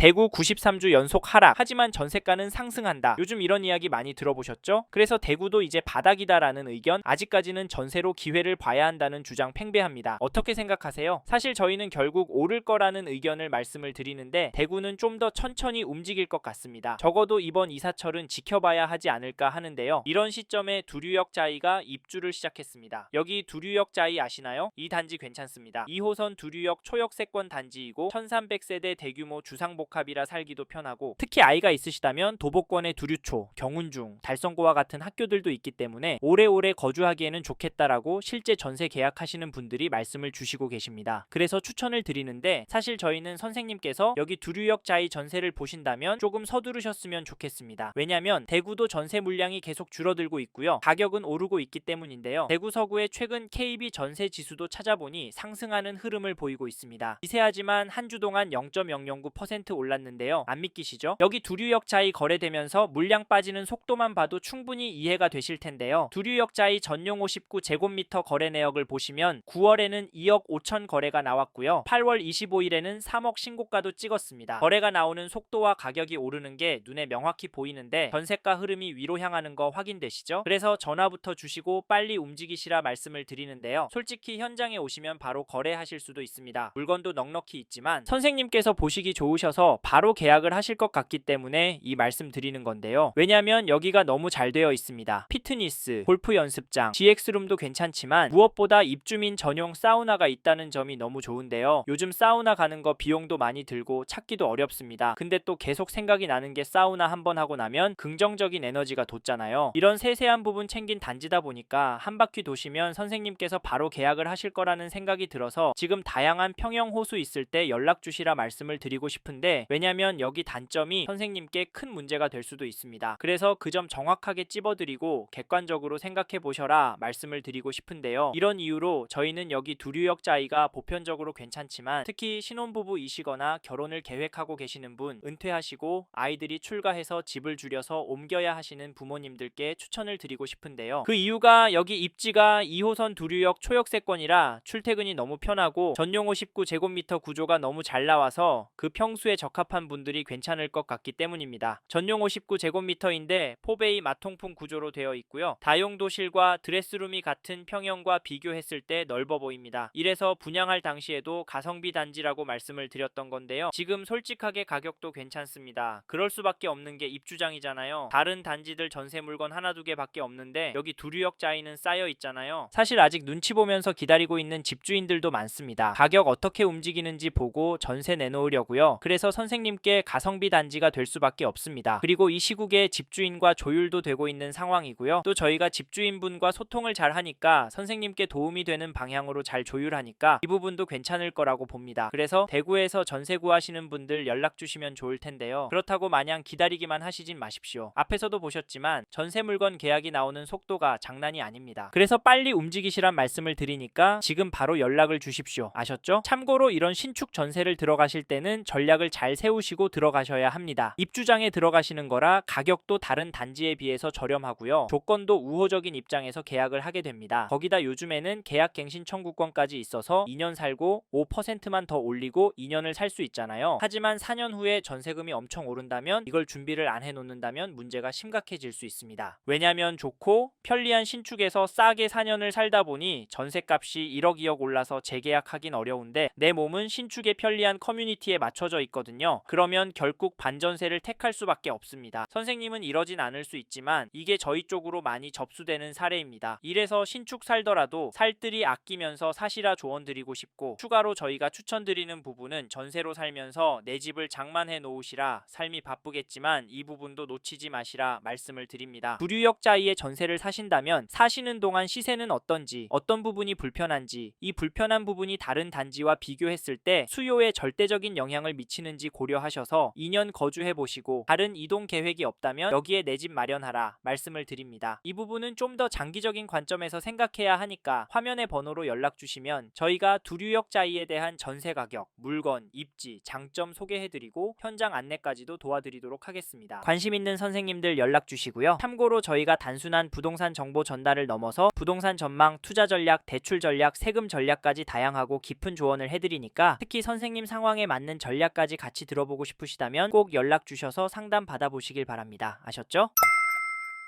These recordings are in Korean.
대구 93주 연속 하락, 하지만 전세가는 상승한다. 요즘 이런 이야기 많이 들어보셨죠? 그래서 대구도 이제 바닥이다라는 의견, 아직까지는 전세로 기회를 봐야 한다는 주장 팽배합니다. 어떻게 생각하세요? 사실 저희는 결국 오를 거라는 의견을 말씀을 드리는데 대구는 좀 더 천천히 움직일 것 같습니다. 적어도 이번 이사철은 지켜봐야 하지 않을까 하는데요. 이런 시점에 두류역 자이가 입주를 시작했습니다. 여기 두류역 자이 아시나요? 이 단지 괜찮습니다. 2호선 두류역 초역세권 단지이고 1300세대 대규모 주상복합이라 살기도 편하고, 특히 아이가 있으시다면 도보권의 두류초, 경운중, 달성고와 같은 학교들도 있기 때문에 오래오래 거주하기에는 좋겠다라고 실제 전세 계약하시는 분들이 말씀을 주시고 계십니다. 그래서 추천을 드리는데, 사실 저희는 선생님께서 여기 두류역 자이 전세를 보신다면 조금 서두르셨으면 좋겠습니다. 왜냐면 대구도 전세 물량이 계속 줄어들고 있고요. 가격은 오르고 있기 때문인데요. 대구 서구의 최근 KB 전세 지수도 찾아보니 상승하는 흐름을 보이고 있습니다. 미세하지만 한 주 동안 0.009% 올랐는데요. 안 믿기시죠? 여기 두류역 자이 거래되면서 물량 빠지는 속도만 봐도 충분히 이해가 되실 텐데요. 두류역 자이 전용 59제곱미터 거래 내역을 보시면 9월에는 2억 5천 거래가 나왔고요. 8월 25일에는 3억 신고가도 찍었습니다. 거래가 나오는 속도와 가격이 오르는 게 눈에 명확히 보이는데 전세가 흐름이 위로 향하는 거 확인되시죠? 그래서 전화부터 주시고 빨리 움직이시라 말씀을 드리는데요. 솔직히 현장에 오시면 바로 거래하실 수도 있습니다. 물건도 넉넉히 있지만 선생님께서 보시기 좋으셔서 바로 계약을 하실 것 같기 때문에 이 말씀 드리는 건데요. 왜냐면 여기가 너무 잘 되어 있습니다. 피트니스, 골프 연습장, GX룸도 괜찮지만 무엇보다 입주민 전용 사우나가 있다는 점이 너무 좋은데요. 요즘 사우나 가는 거 비용도 많이 들고 찾기도 어렵습니다. 근데 또 계속 생각이 나는 게 사우나 한번 하고 나면 긍정적인 에너지가 돋잖아요. 이런 세세한 부분 챙긴 단지다 보니까 한 바퀴 도시면 선생님께서 바로 계약을 하실 거라는 생각이 들어서 지금 다양한 평형 호수 있을 때 연락 주시라 말씀을 드리고 싶은데, 왜냐면 여기 단점이 선생님께 큰 문제가 될 수도 있습니다. 그래서 그 점 정확하게 찝어드리고 객관적으로 생각해 보셔라 말씀을 드리고 싶은데요. 이런 이유로 저희는 여기 두류역 자이가 보편적으로 괜찮지만 특히 신혼부부이시거나 결혼을 계획하고 계시는 분, 은퇴하시고 아이들이 출가해서 집을 줄여서 옮겨야 하시는 부모님들께 추천을 드리고 싶은데요. 그 이유가 여기 입지가 2호선 두류역 초역세권이라 출퇴근이 너무 편하고 전용 59제곱미터 구조가 너무 잘 나와서 그 평수에 적합한 분들이 괜찮을 것 같기 때문입니다. 전용 59제곱미터인데 포베이 마통풍 구조로 되어 있고요. 다용도실과 드레스룸이 같은 평형과 비교했을 때 넓어 보입니다. 이래서 분양할 당시에도 가성비 단지라고 말씀을 드렸던 건데요. 지금 솔직하게 가격도 괜찮습니다. 그럴 수밖에 없는 게 입주장이잖아요. 다른 단지들 전세 물건 하나 두 개밖에 없는데 여기 두류역 자이는 쌓여 있잖아요. 사실 아직 눈치 보면서 기다리고 있는 집주인들도 많습니다. 가격 어떻게 움직이는지 보고 전세 내놓으려고요. 그래서 선생님께 가성비 단지가 될 수밖에 없습니다. 그리고 이 시국에 집주인과 조율도 되고 있는 상황이고요. 또 저희가 집주인분과 소통을 잘 하니까 선생님께 도움이 되는 방향으로 잘 조율하니까 이 부분도 괜찮을 거라고 봅니다. 그래서 대구에서 전세 구하시는 분들 연락 주시면 좋을 텐데요. 그렇다고 마냥 기다리기만 하시진 마십시오. 앞에서도 보셨지만 전세 물건 계약이 나오는 속도가 장난이 아닙니다. 그래서 빨리 움직이시란 말씀을 드리니까 지금 바로 연락을 주십시오. 아셨죠? 참고로 이런 신축 전세를 들어가실 때는 전략을 잘 세우시고 들어가셔야 합니다. 입주장에 들어가시는 거라 가격도 다른 단지에 비해서 저렴하고요. 조건도 우호적인 입장에서 계약을 하게 됩니다. 거기다 요즘에는 계약갱신 청구권까지 있어서 2년 살고 5%만 더 올리고 2년을 살 수 있잖아요. 하지만 4년 후에 전세금이 엄청 오른다면 이걸 준비를 안 해놓는다면 문제가 심각해질 수 있습니다. 왜냐면 좋고 편리한 신축에서 싸게 4년을 살다 보니 전세값이 1억 2억 올라서 재계약하긴 어려운데 내 몸은 신축의 편리한 커뮤니티에 맞춰져 있거든요. 그러면 결국 반전세를 택할 수밖에 없습니다. 선생님은 이러진 않을 수 있지만 이게 저희 쪽으로 많이 접수되는 사례입니다. 이래서 신축 살더라도 살뜰히 아끼면서 사시라 조언드리고 싶고, 추가로 저희가 추천드리는 부분은 전세로 살면서 내 집을 장만해 놓으시라, 삶이 바쁘겠지만 이 부분도 놓치지 마시라 말씀을 드립니다. 두류역 자이의 전세를 사신다면 사시는 동안 시세는 어떤지, 어떤 부분이 불편한지, 이 불편한 부분이 다른 단지와 비교했을 때 수요에 절대적인 영향을 미치는지 고려하셔서 2년 거주해 보시고 다른 이동 계획이 없다면 여기에 내 집 마련하라 말씀을 드립니다. 이 부분은 좀 더 장기적인 관점에서 생각해야 하니까 화면의 번호로 연락 주시면 저희가 두류역 자이에 대한 전세 가격, 물건, 입지, 장점 소개해드리고 현장 안내까지도 도와드리도록 하겠습니다. 관심 있는 선생님들 연락 주시고요. 참고로 저희가 단순한 부동산 정보 전달을 넘어서 부동산 전망, 투자 전략, 대출 전략, 세금 전략까지 다양하고 깊은 조언을 해드리니까 특히 선생님 상황에 맞는 전략까지 같이 같이 들어보고 싶으시다면 꼭 연락 주셔서 상담 받아보시길 바랍니다. 아셨죠?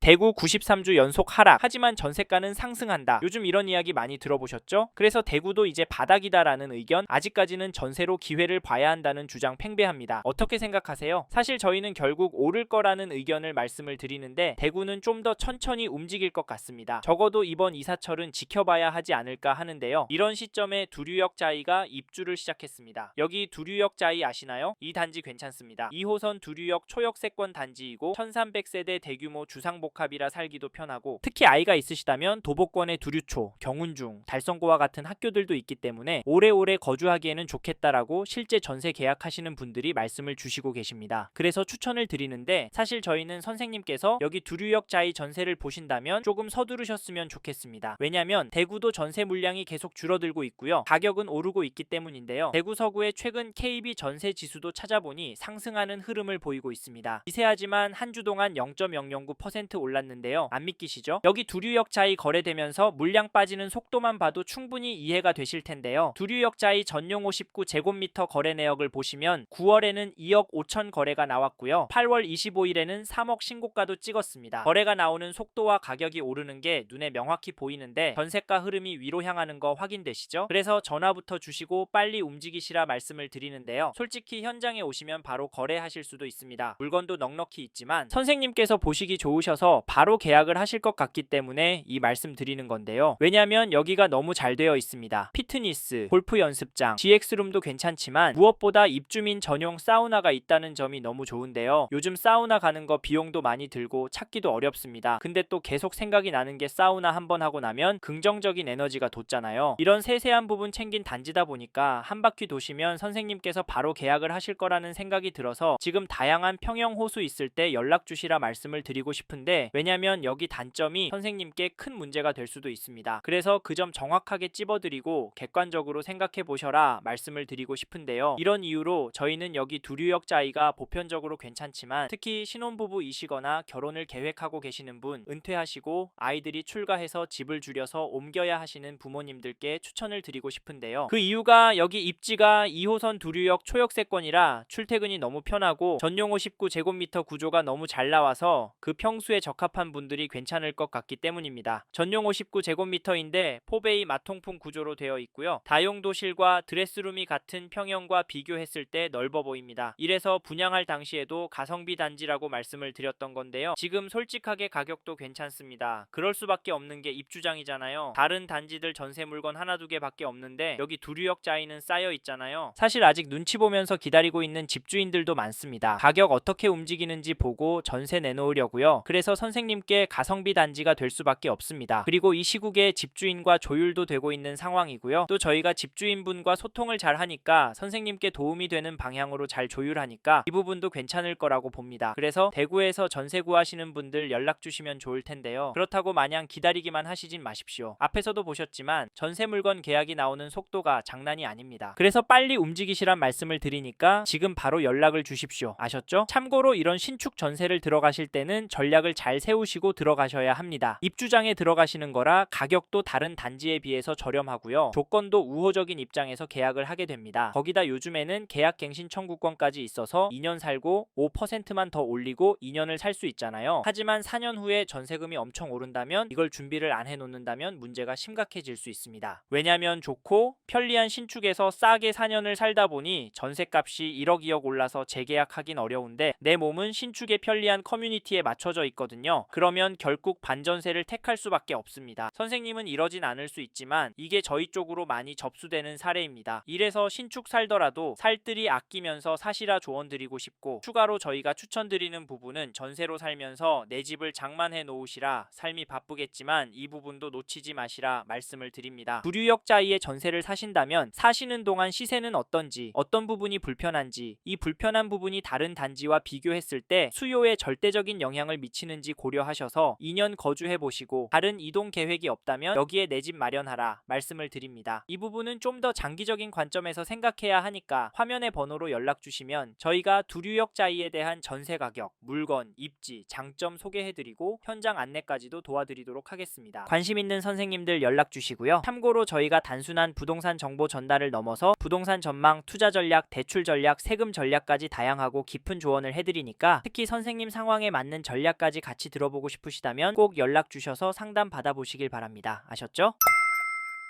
대구 93주 연속 하락, 하지만 전세가는 상승한다. 요즘 이런 이야기 많이 들어보셨죠? 그래서 대구도 이제 바닥이다라는 의견, 아직까지는 전세로 기회를 봐야 한다는 주장 팽배합니다. 어떻게 생각하세요? 사실 저희는 결국 오를 거라는 의견을 말씀을 드리는데 대구는 좀 더 천천히 움직일 것 같습니다. 적어도 이번 이사철은 지켜봐야 하지 않을까 하는데요. 이런 시점에 두류역 자이가 입주를 시작했습니다. 여기 두류역 자이 아시나요? 이 단지 괜찮습니다. 2호선 두류역 초역세권 단지이고 1300세대 대규모 주상복합이라 살기도 편하고, 특히 아이가 있으시다면 도보권의 두류초, 경운중, 달성고와 같은 학교들도 있기 때문에 오래오래 거주하기에는 좋겠다라고 실제 전세 계약하시는 분들이 말씀을 주시고 계십니다. 그래서 추천을 드리는데, 사실 저희는 선생님께서 여기 두류역 자이 전세를 보신다면 조금 서두르셨으면 좋겠습니다. 왜냐면 대구도 전세 물량이 계속 줄어들고 있고요. 가격은 오르고 있기 때문인데요. 대구 서구의 최근 KB 전세 지수도 찾아보니 상승하는 흐름을 보이고 있습니다. 미세하지만 한 주 동안 0.009% 올랐는데요. 안 믿기시죠? 여기 두류역 자이 거래되면서 물량 빠지는 속도만 봐도 충분히 이해가 되실 텐데요. 두류역 자이 전용 59제곱미터 거래 내역을 보시면 9월에는 2억 5천 거래가 나왔고요. 8월 25일에는 3억 신고가도 찍었습니다. 거래가 나오는 속도와 가격이 오르는 게 눈에 명확히 보이는데 전세가 흐름이 위로 향하는 거 확인되시죠? 그래서 전화부터 주시고 빨리 움직이시라 말씀을 드리는데요. 솔직히 현장에 오시면 바로 거래하실 수도 있습니다. 물건도 넉넉히 있지만 선생님께서 보시기 좋으셔서 바로 계약을 하실 것 같기 때문에 이 말씀 드리는 건데요. 왜냐면 여기가 너무 잘 되어 있습니다. 피트니스, 골프 연습장, GX룸도 괜찮지만 무엇보다 입주민 전용 사우나가 있다는 점이 너무 좋은데요. 요즘 사우나 가는 거 비용도 많이 들고 찾기도 어렵습니다. 근데 또 계속 생각이 나는 게 사우나 한번 하고 나면 긍정적인 에너지가 돋잖아요. 이런 세세한 부분 챙긴 단지다 보니까 한 바퀴 도시면 선생님께서 바로 계약을 하실 거라는 생각이 들어서 지금 다양한 평형 호수 있을 때 연락 주시라 말씀을 드리고 싶은데, 왜냐면 여기 단점이 선생님께 큰 문제가 될 수도 있습니다. 그래서 그 점 정확하게 찝어드리고 객관적으로 생각해 보셔라 말씀을 드리고 싶은데요. 이런 이유로 저희는 여기 두류역 자이가 보편적으로 괜찮지만 특히 신혼부부이시거나 결혼을 계획하고 계시는 분, 은퇴하시고 아이들이 출가해서 집을 줄여서 옮겨야 하시는 부모님들께 추천을 드리고 싶은데요. 그 이유가 여기 입지가 2호선 두류역 초역세권이라 출퇴근이 너무 편하고 전용 59제곱미터 구조가 너무 잘 나와서 그 평수에 적합한 분들이 괜찮을 것 같기 때문입니다. 전용 59제곱미터인데 포베이 마통풍 구조로 되어 있고요. 다용도실과 드레스룸이 같은 평형과 비교했을 때 넓어 보입니다. 이래서 분양할 당시에도 가성비 단지라고 말씀을 드렸던 건데요. 지금 솔직하게 가격도 괜찮습니다. 그럴 수밖에 없는 게 입주장이잖아요. 다른 단지들 전세 물건 하나 두 개밖에 없는데 여기 두류역 자이는 쌓여 있잖아요. 사실 아직 눈치 보면서 기다리고 있는 집주인들도 많습니다. 가격 어떻게 움직이는지 보고 전세 내놓으려고요. 그래서 선생님께 가성비 단지가 될 수밖에 없습니다. 그리고 이 시국에 집주인과 조율도 되고 있는 상황이고요. 또 저희가 집주인분과 소통을 잘 하니까 선생님께 도움이 되는 방향으로 잘 조율하니까 이 부분도 괜찮을 거라고 봅니다. 그래서 대구에서 전세 구하시는 분들 연락 주시면 좋을 텐데요. 그렇다고 마냥 기다리기만 하시진 마십시오. 앞에서도 보셨지만 전세 물건 계약이 나오는 속도가 장난이 아닙니다. 그래서 빨리 움직이시란 말씀을 드리니까 지금 바로 연락을 주십시오. 아셨죠? 참고로 이런 신축 전세를 들어가실 때는 전략을 잘 세우시고 들어가셔야 합니다. 입주장에 들어가시는 거라 가격도 다른 단지에 비해서 저렴하고요. 조건도 우호적인 입장에서 계약을 하게 됩니다. 거기다 요즘에는 계약갱신 청구권까지 있어서 2년 살고 5%만 더 올리고 2년을 살 수 있잖아요. 하지만 4년 후에 전세금이 엄청 오른다면 이걸 준비를 안 해놓는다면 문제가 심각해질 수 있습니다. 왜냐면 좋고 편리한 신축에서 싸게 4년을 살다 보니 전세값이 1억 2억 올라서 재계약하긴 어려운데 내 몸은 신축의 편리한 커뮤니티에 맞춰져 있거든요. 그러면 결국 반전세를 택할 수밖에 없습니다. 선생님은 이러진 않을 수 있지만 이게 저희 쪽으로 많이 접수되는 사례입니다. 이래서 신축 살더라도 살뜰히 아끼면서 사시라 조언드리고 싶고, 추가로 저희가 추천드리는 부분은 전세로 살면서 내 집을 장만해 놓으시라, 삶이 바쁘겠지만 이 부분도 놓치지 마시라 말씀을 드립니다. 두류역 자이의 전세를 사신다면 사시는 동안 시세는 어떤지, 어떤 부분이 불편한지, 이 불편한 부분이 다른 단지와 비교했을 때 수요에 절대적인 영향을 미치는지 있는지 고려하셔서 2년 거주해 보시고 다른 이동 계획이 없다면 여기에 내 집 마련하라 말씀을 드립니다. 이 부분은 좀 더 장기적인 관점에서 생각해야 하니까 화면의 번호로 연락 주시면 저희가 두류역자이에 대한 전세 가격, 물건, 입지, 장점 소개해드리고 현장 안내까지도 도와드리도록 하겠습니다. 관심 있는 선생님들 연락 주시고요. 참고로 저희가 단순한 부동산 정보 전달을 넘어서 부동산 전망, 투자 전략, 대출 전략, 세금 전략까지 다양하고 깊은 조언을 해드리니까 특히 선생님 상황에 맞는 전략까지 같이 들어보고 싶으시다면 꼭 연락 주셔서 상담 받아보시길 바랍니다. 아셨죠?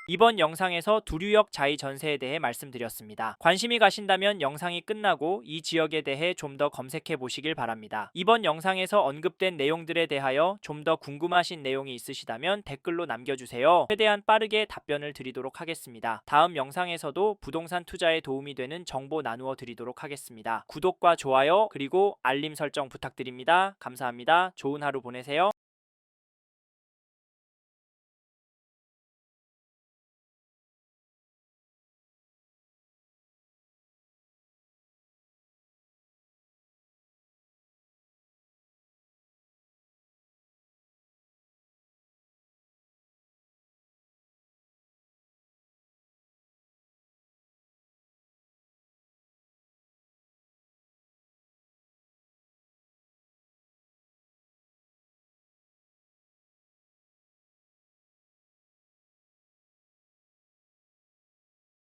이번 영상에서 두류역 자이 전세에 대해 말씀드렸습니다. 관심이 가신다면 영상이 끝나고 이 지역에 대해 좀 더 검색해 보시길 바랍니다. 이번 영상에서 언급된 내용들에 대하여 좀 더 궁금하신 내용이 있으시다면 댓글로 남겨주세요. 최대한 빠르게 답변을 드리도록 하겠습니다. 다음 영상에서도 부동산 투자에 도움이 되는 정보 나누어 드리도록 하겠습니다. 구독과 좋아요 그리고 알림 설정 부탁드립니다. 감사합니다. 좋은 하루 보내세요.